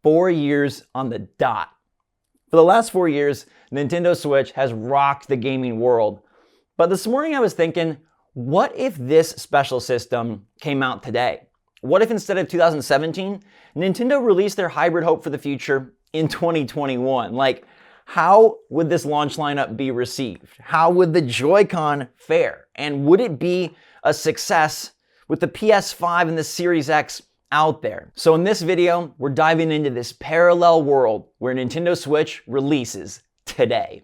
4 years on the dot. For the last 4 years, Nintendo Switch has rocked the gaming world. But this morning I was thinking, what if this special system came out today? What if instead of 2017, Nintendo released their hybrid hope for the future in 2021? Like, how would this launch lineup be received? How would the Joy-Con fare? And would it be a success with the PS5 and the Series X out there? So in this video, we're diving into this parallel world where Nintendo Switch releases today.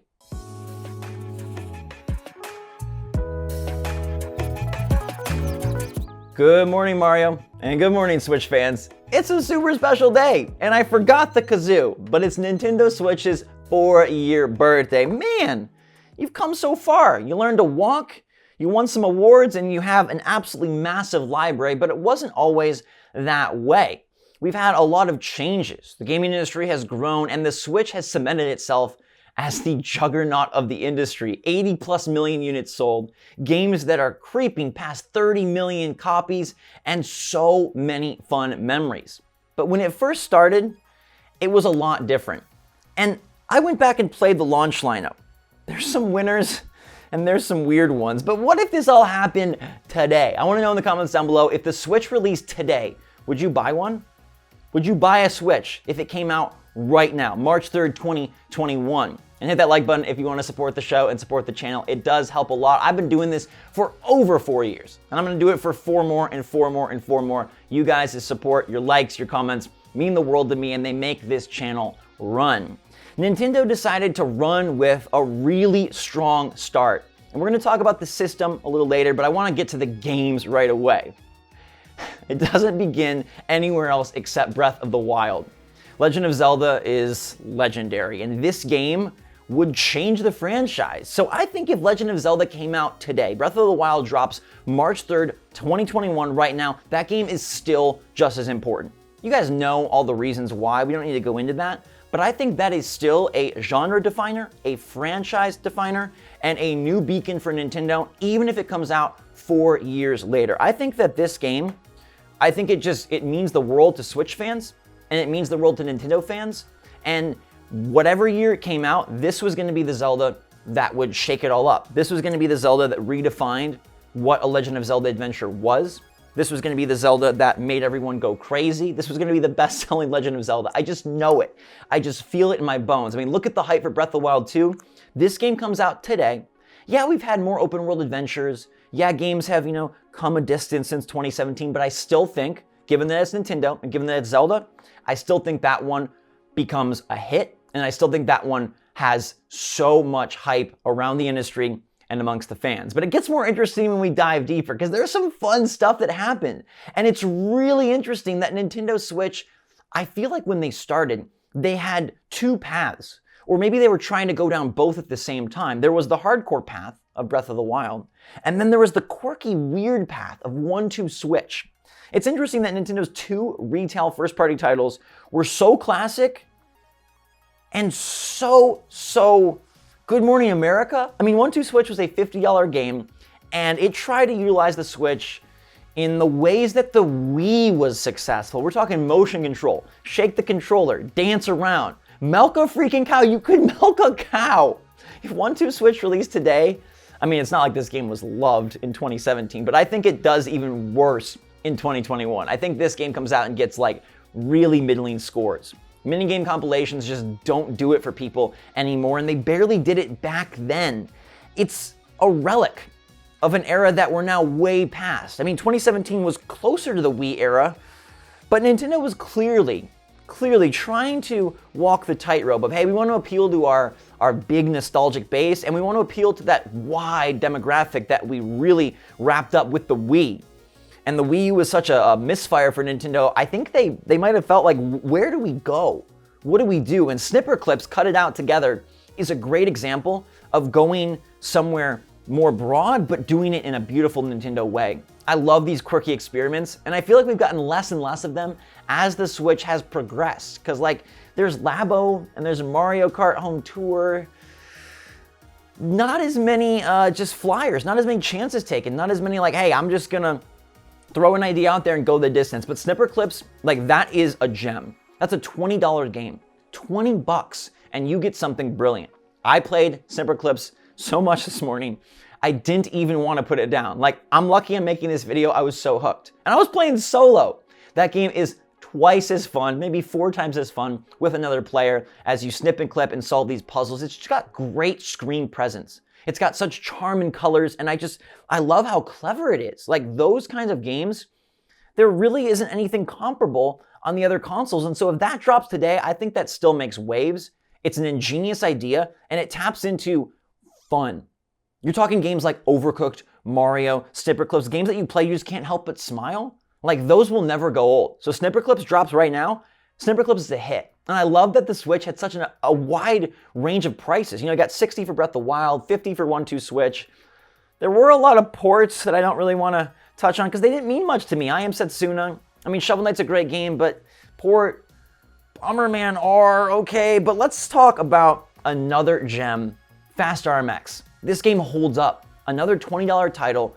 Good morning, Mario, and good morning, Switch fans. It's a super special day, and I forgot the kazoo, but it's Nintendo Switch's 4-year birthday. Man, you've come so far. You learned to walk, you won some awards, and you have an absolutely massive library, but it wasn't always that way. We've had a lot of changes. The gaming industry has grown, and the Switch has cemented itself as the juggernaut of the industry. 80+ million units sold, games that are creeping past 30 million copies, and so many fun memories. But when it first started, it was a lot different. And I went back and played the launch lineup. There's some winners and there's some weird ones, but what if this all happened today? I want to know in the comments down below, if the Switch released today, would you buy one? Would you buy a Switch if it came out right now, March 3rd, 2021? And hit that like button if you want to support the show and support the channel. It does help a lot. I've been doing this for over 4 years, and I'm going to do it for 4 more and 4 more and 4 more. You guys' support, your likes, your comments mean the world to me, and they make this channel run. Nintendo decided to run with a really strong start. And we're going to talk about the system a little later, but I want to get to the games right away. It doesn't begin anywhere else except Breath of the Wild. Legend of Zelda is legendary, and this game would change the franchise. So I think if Legend of Zelda came out today, Breath of the Wild drops March 3rd, 2021 right now, that game is still just as important. You guys know all the reasons why. We don't need to go into that. But I think that is still a genre definer, a franchise definer, and a new beacon for Nintendo, even if it comes out 4 years later. I think that this game, it means the world to Switch fans, and it means the world to Nintendo fans. And whatever year it came out, this was going to be the Zelda that would shake it all up. This was going to be the Zelda that redefined what a Legend of Zelda adventure was. This was going to be the Zelda that made everyone go crazy. This was going to be the best-selling Legend of Zelda. I just know it. I just feel it in my bones. I mean, look at the hype for Breath of the Wild 2. This game comes out today. Yeah, we've had more open-world adventures. Yeah, games have, come a distance since 2017, but I still think, given that it's Nintendo and given that it's Zelda, I still think that one becomes a hit, and I still think that one has so much hype around the industry and amongst the fans. But it gets more interesting when we dive deeper, because there's some fun stuff that happened. And it's really interesting that Nintendo Switch, I feel like when they started, they had 2 paths, or maybe they were trying to go down both at the same time. There was the hardcore path of Breath of the Wild, and then there was the quirky, weird path of 1-2 Switch. It's interesting that Nintendo's 2 retail first-party titles were so classic and so Good Morning America. I mean, 1-2 Switch was a $50 game, and it tried to utilize the Switch in the ways that the Wii was successful. We're talking motion control, shake the controller, dance around, milk a freaking cow. You could milk a cow. If 1-2 Switch released today, I mean, it's not like this game was loved in 2017, but I think it does even worse in 2021. I think this game comes out and gets like really middling scores. Minigame compilations just don't do it for people anymore, and they barely did it back then. It's a relic of an era that we're now way past. I mean, 2017 was closer to the Wii era, but Nintendo was clearly trying to walk the tightrope of, hey, we want to appeal to our big nostalgic base, and we want to appeal to that wide demographic that we really wrapped up with the Wii. And the Wii U was such a misfire for Nintendo. I think they might have felt like, where do we go? What do we do? And Snipperclips, Cut It Out Together, is a great example of going somewhere more broad, but doing it in a beautiful Nintendo way. I love these quirky experiments, and I feel like we've gotten less and less of them as the Switch has progressed. Because like, there's Labo, and there's Mario Kart Home Tour. Not as many just flyers, not as many chances taken, not as many like, hey, I'm just gonna throw an idea out there and go the distance. But Snipperclips, like, that is a gem. That's a $20 game. 20 bucks, and you get something brilliant. I played Snipperclips so much this morning, I didn't even want to put it down. Like, I'm lucky I'm making this video. I was so hooked. And I was playing solo. That game is twice as fun, maybe 4 times as fun with another player as you snip and clip and solve these puzzles. It's just got great screen presence. It's got such charm and colors, and I love how clever it is. Like, those kinds of games, there really isn't anything comparable on the other consoles. And so if that drops today, I think that still makes waves. It's an ingenious idea, and it taps into fun. You're talking games like Overcooked, Mario, Snipperclips, games that you play, you just can't help but smile. Like, those will never go old. So Snipperclips drops right now. Snipperclips is a hit. And I love that the Switch had such a wide range of prices. You know, I got 60 for Breath of the Wild, 50 for 1-2 Switch. There were a lot of ports that I don't really want to touch on because they didn't mean much to me. I Am Setsuna. I mean, Shovel Knight's a great game, but port, Bomberman R, okay. But let's talk about another gem, Fast RMX. This game holds up. Another $20 title.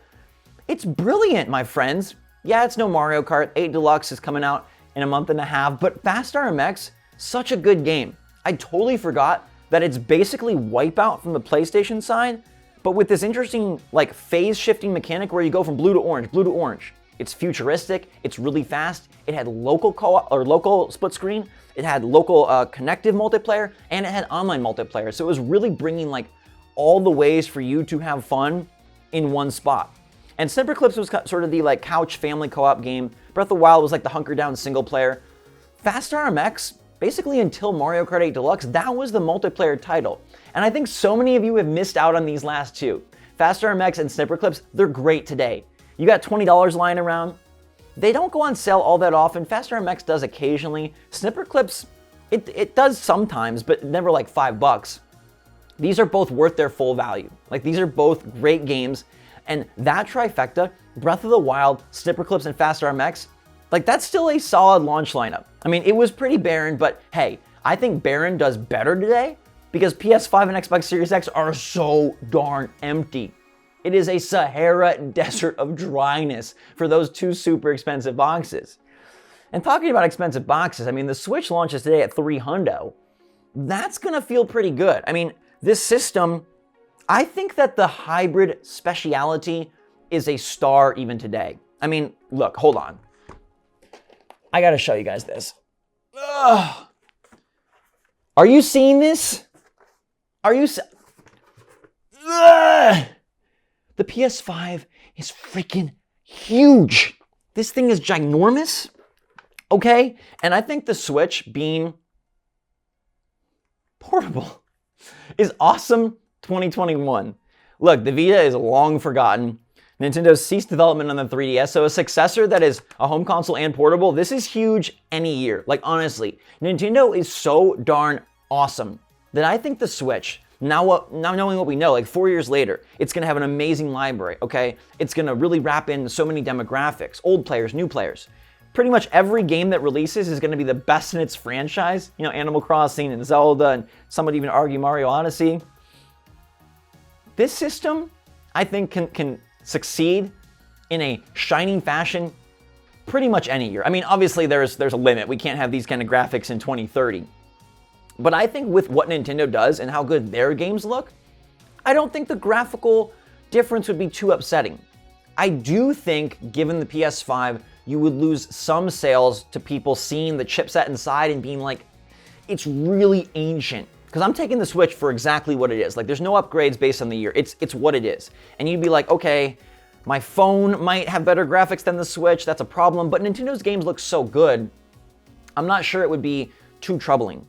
It's brilliant, my friends. Yeah, it's no Mario Kart. 8 Deluxe is coming out in a month and a half, but Fast RMX, such a good game. I totally forgot that it's basically Wipeout from the PlayStation side, but with this interesting like phase shifting mechanic where you go from blue to orange, blue to orange. It's futuristic, it's really fast, it had local co-op or local split screen, it had local connective multiplayer, and it had online multiplayer. So it was really bringing like all the ways for you to have fun in one spot. And Snipperclips was sort of the like couch family co-op game. Breath of the Wild was like the hunker down single player. Fast RMX, basically until Mario Kart 8 Deluxe, that was the multiplayer title. And I think so many of you have missed out on these last two. Fast RMX and Snipperclips, they're great today. You got $20 lying around. They don't go on sale all that often. Fast RMX does occasionally. Snipperclips, it does sometimes, but never like $5. These are both worth their full value. Like, these are both great games. And that trifecta, Breath of the Wild, Snipperclips, and Fast RMX, like, that's still a solid launch lineup. I mean, it was pretty barren, but hey, I think barren does better today because PS5 and Xbox Series X are so darn empty. It is a Sahara desert of dryness for those 2 super expensive boxes. And talking about expensive boxes, I mean, the Switch launches today at $300. That's gonna feel pretty good. I mean, this system, I think that the hybrid speciality is a star even today. I mean, look, hold on. I gotta show you guys this. Ugh. Are you seeing this? Are you Ugh. The PS5 is freaking huge. This thing is ginormous, okay? And I think the Switch being portable is awesome 2021. Look, the Vita is long forgotten. Nintendo ceased development on the 3DS, so a successor that is a home console and portable, this is huge any year. Like, honestly, Nintendo is so darn awesome that I think the Switch, now knowing what we know, like 4 years later, it's gonna have an amazing library, okay? It's gonna really wrap in so many demographics, old players, new players. Pretty much every game that releases is gonna be the best in its franchise. You know, Animal Crossing and Zelda, and some would even argue Mario Odyssey. This system, I think, can succeed in a shining fashion pretty much any year. I mean, obviously there's a limit. We can't have these kind of graphics in 2030. But I think with what Nintendo does and how good their games look, I don't think the graphical difference would be too upsetting. I do think, given the PS5, you would lose some sales to people seeing the chipset inside and being like, it's really ancient. Because I'm taking the Switch for exactly what it is. Like, there's no upgrades based on the year. It's what it is. And you'd be like, okay, my phone might have better graphics than the Switch. That's a problem. But Nintendo's games look so good, I'm not sure it would be too troubling.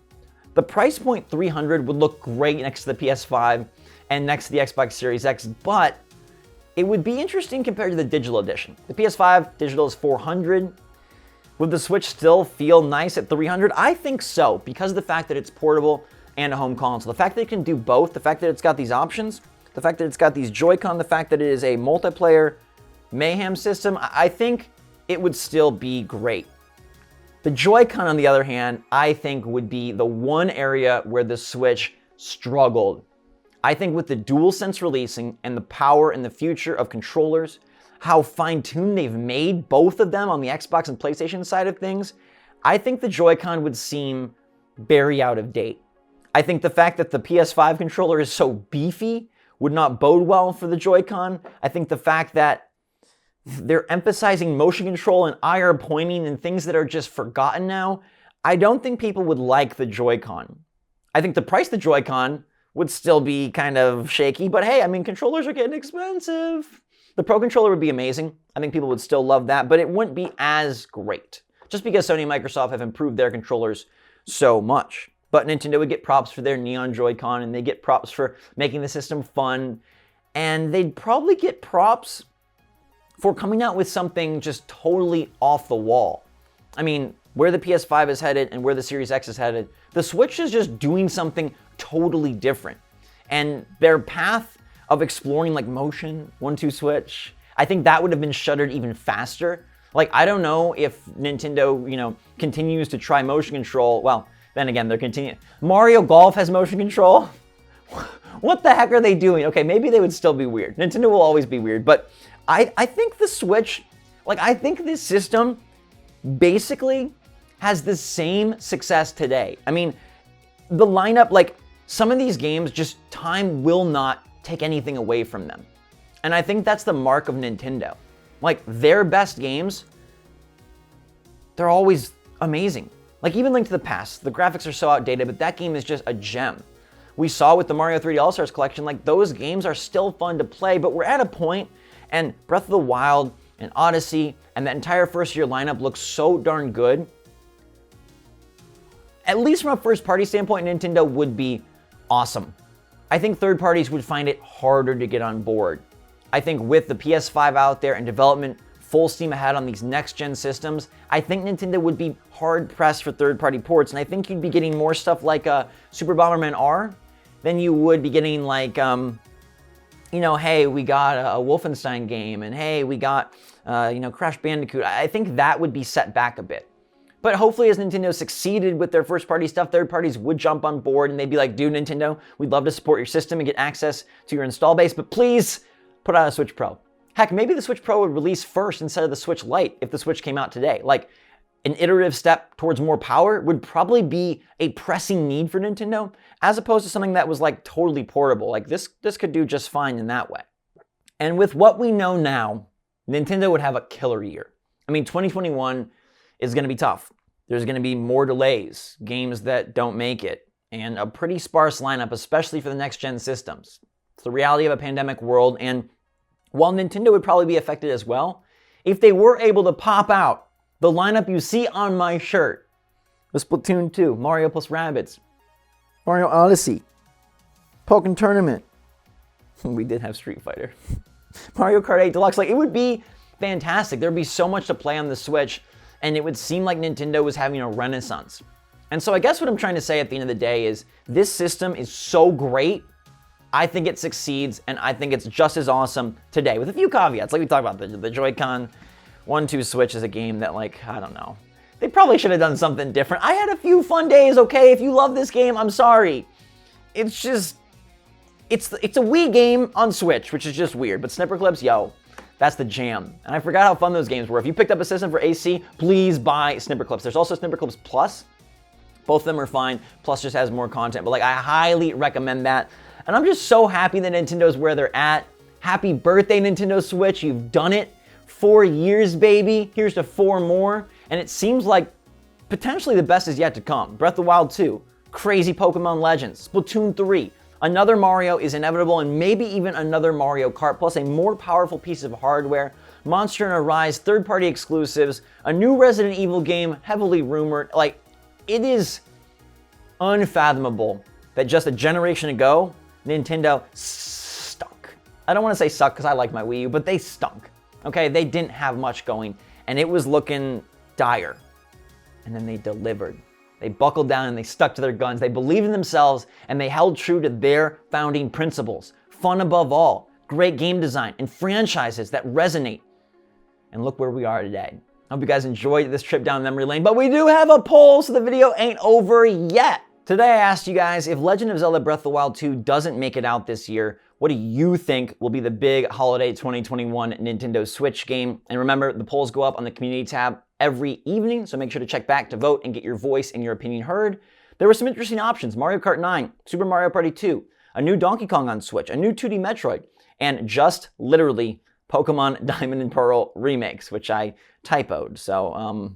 The price point $300 would look great next to the PS5 and next to the Xbox Series X, but it would be interesting compared to the digital edition. The PS5 digital is $400. Would the Switch still feel nice at $300? I think so, because of the fact that it's portable and a home console. The fact that it can do both, the fact that it's got these options, the fact that it's got these Joycon, the fact that it is a multiplayer mayhem system, I think it would still be great. The Joy-Con, on the other hand, I think would be the one area where the Switch struggled. I think with the DualSense releasing and the power and the future of controllers, how fine-tuned they've made both of them on the Xbox and PlayStation side of things, I think the Joy-Con would seem very out of date. I think the fact that the PS5 controller is so beefy would not bode well for the Joy-Con. I think the fact that they're emphasizing motion control and IR pointing and things that are just forgotten now, I don't think people would like the Joy-Con. I think the price of the Joy-Con would still be kind of shaky, but hey, I mean, controllers are getting expensive. The Pro Controller would be amazing. I think people would still love that, but it wouldn't be as great, just because Sony and Microsoft have improved their controllers so much. But Nintendo would get props for their Neon Joy-Con, and they get props for making the system fun, and they'd probably get props for coming out with something just totally off the wall. I mean, where the PS5 is headed and where the Series X is headed, the Switch is just doing something totally different. And their path of exploring like motion, 1-2 switch, I think that would have been shuttered even faster. Like, I don't know if Nintendo, continues to try motion control. Well, then again, they're continuing. Mario Golf has motion control. What the heck are they doing? Okay, maybe they would still be weird. Nintendo will always be weird, but I think the Switch, I think this system basically has the same success today. I mean, the lineup, some of these games, just time will not take anything away from them. And I think that's the mark of Nintendo. Their best games, they're always amazing. Even Link to the Past, the graphics are so outdated, but that game is just a gem. We saw with the Mario 3D All-Stars collection, those games are still fun to play, but we're at a point, and Breath of the Wild and Odyssey and that entire first-year lineup looks so darn good. At least from a first-party standpoint, Nintendo would be awesome. I think third parties would find it harder to get on board. I think with the PS5 out there and development full steam ahead on these next-gen systems, I think Nintendo would be hard-pressed for third-party ports, and I think you'd be getting more stuff like Super Bomberman R than you would be getting hey, we got a Wolfenstein game, and hey, we got, Crash Bandicoot. I think that would be set back a bit. But hopefully as Nintendo succeeded with their first-party stuff, third parties would jump on board and they'd be like, dude, Nintendo, we'd love to support your system and get access to your install base, but please put out a Switch Pro. Heck, maybe the Switch Pro would release first instead of the Switch Lite if the Switch came out today. An iterative step towards more power would probably be a pressing need for Nintendo, as opposed to something that was totally portable. This could do just fine in that way. And with what we know now, Nintendo would have a killer year. I mean, 2021 is going to be tough. There's going to be more delays, games that don't make it, and a pretty sparse lineup, especially for the next-gen systems. It's the reality of a pandemic world, and while Nintendo would probably be affected as well, if they were able to pop out the lineup you see on my shirt, the Splatoon 2, Mario plus Rabbids, Mario Odyssey, Pokken Tournament, we did have Street Fighter, Mario Kart 8 Deluxe, it would be fantastic. There'd be so much to play on the Switch, and it would seem like Nintendo was having a renaissance. And so I guess what I'm trying to say at the end of the day is this system is so great, I think it succeeds, and I think it's just as awesome today, with a few caveats. We talked about the Joy-Con 1-2 Switch is a game that, I don't know. They probably should have done something different. I had a few fun days, okay? If you love this game, I'm sorry. It's just, it's a Wii game on Switch, which is just weird. But Snipperclips, yo, that's the jam. And I forgot how fun those games were. If you picked up a system for AC, please buy Snipperclips. There's also Snipperclips Plus. Both of them are fine. Plus just has more content. But I highly recommend that. And I'm just so happy that Nintendo's where they're at. Happy birthday, Nintendo Switch. You've done it. 4 years, baby. Here's to 4 more. And it seems like potentially the best is yet to come. Breath of the Wild 2, crazy Pokemon Legends, Splatoon 3, another Mario is inevitable, and maybe even another Mario Kart, plus a more powerful piece of hardware, Monster Hunter Rise, third-party exclusives, a new Resident Evil game, heavily rumored. It is unfathomable that just a generation ago, Nintendo stunk. I don't want to say suck because I like my Wii U, but they stunk. Okay, they didn't have much going, and it was looking dire. And then they delivered. They buckled down and they stuck to their guns. They believed in themselves and they held true to their founding principles. Fun above all, great game design, and franchises that resonate. And look where we are today. I hope you guys enjoyed this trip down memory lane, but we do have a poll, so the video ain't over yet. Today I asked you guys, if Legend of Zelda Breath of the Wild 2 doesn't make it out this year, what do you think will be the big holiday 2021 Nintendo Switch game? And remember, the polls go up on the community tab every evening, so make sure to check back to vote and get your voice and your opinion heard. There were some interesting options: Mario Kart 9, Super Mario Party 2, a new Donkey Kong on Switch, a new 2D Metroid, and just literally Pokemon Diamond and Pearl remakes, which I typoed. So,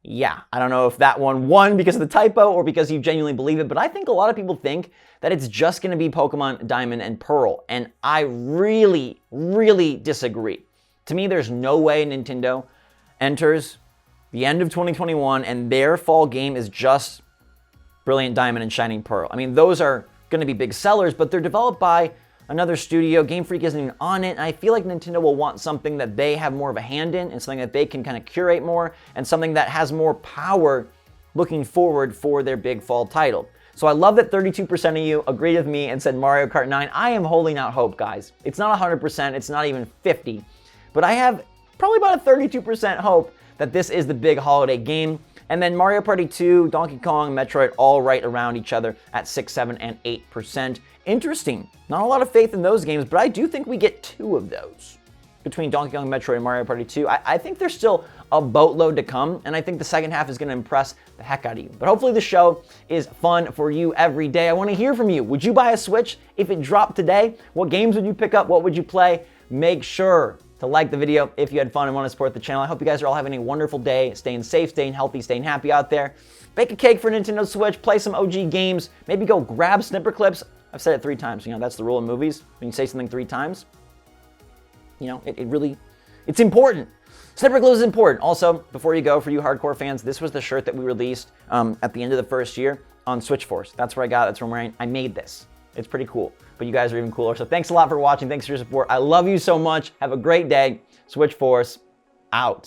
yeah, I don't know if that one won because of the typo or because you genuinely believe it, but I think a lot of people think that it's just going to be Pokemon Diamond and Pearl, and I really, really disagree. To me, there's no way Nintendo enters the end of 2021 and their fall game is just Brilliant Diamond and Shining Pearl. I mean, those are going to be big sellers, but they're developed by another studio. Game Freak isn't even on it, and I feel like Nintendo will want something that they have more of a hand in and something that they can kind of curate more and something that has more power looking forward for their big fall title. So I love that 32% of you agreed with me and said Mario Kart 9. I am holding out hope, guys. It's not 100%, it's not even 50, but I have probably about a 32% hope that this is the big holiday game. And then Mario Party 2, Donkey Kong, Metroid, all right around each other at 6, 7, and 8%. Interesting. Not a lot of faith in those games, but I do think we get 2 of those between Donkey Kong, Metroid, and Mario Party 2. I think there's still a boatload to come, and I think the second half is going to impress the heck out of you. But hopefully the show is fun for you every day. I want to hear from you. Would you buy a Switch if it dropped today? What games would you pick up? What would you play? Make sure to like the video if you had fun and want to support the channel. I hope you guys are all having a wonderful day, staying safe, staying healthy, staying happy out there. Bake a cake for Nintendo Switch, play some OG games, maybe go grab Snipperclips. I've said it 3 times, that's the rule in movies. When you say something 3 times, it's important. Snipperclips is important. Also, before you go, for you hardcore fans, this was the shirt that we released at the end of the first year on SwitchForce. That's where I got it, that's where I'm wearing. I made this. It's pretty cool, but you guys are even cooler. So thanks a lot for watching. Thanks for your support. I love you so much. Have a great day. SwitchForce out.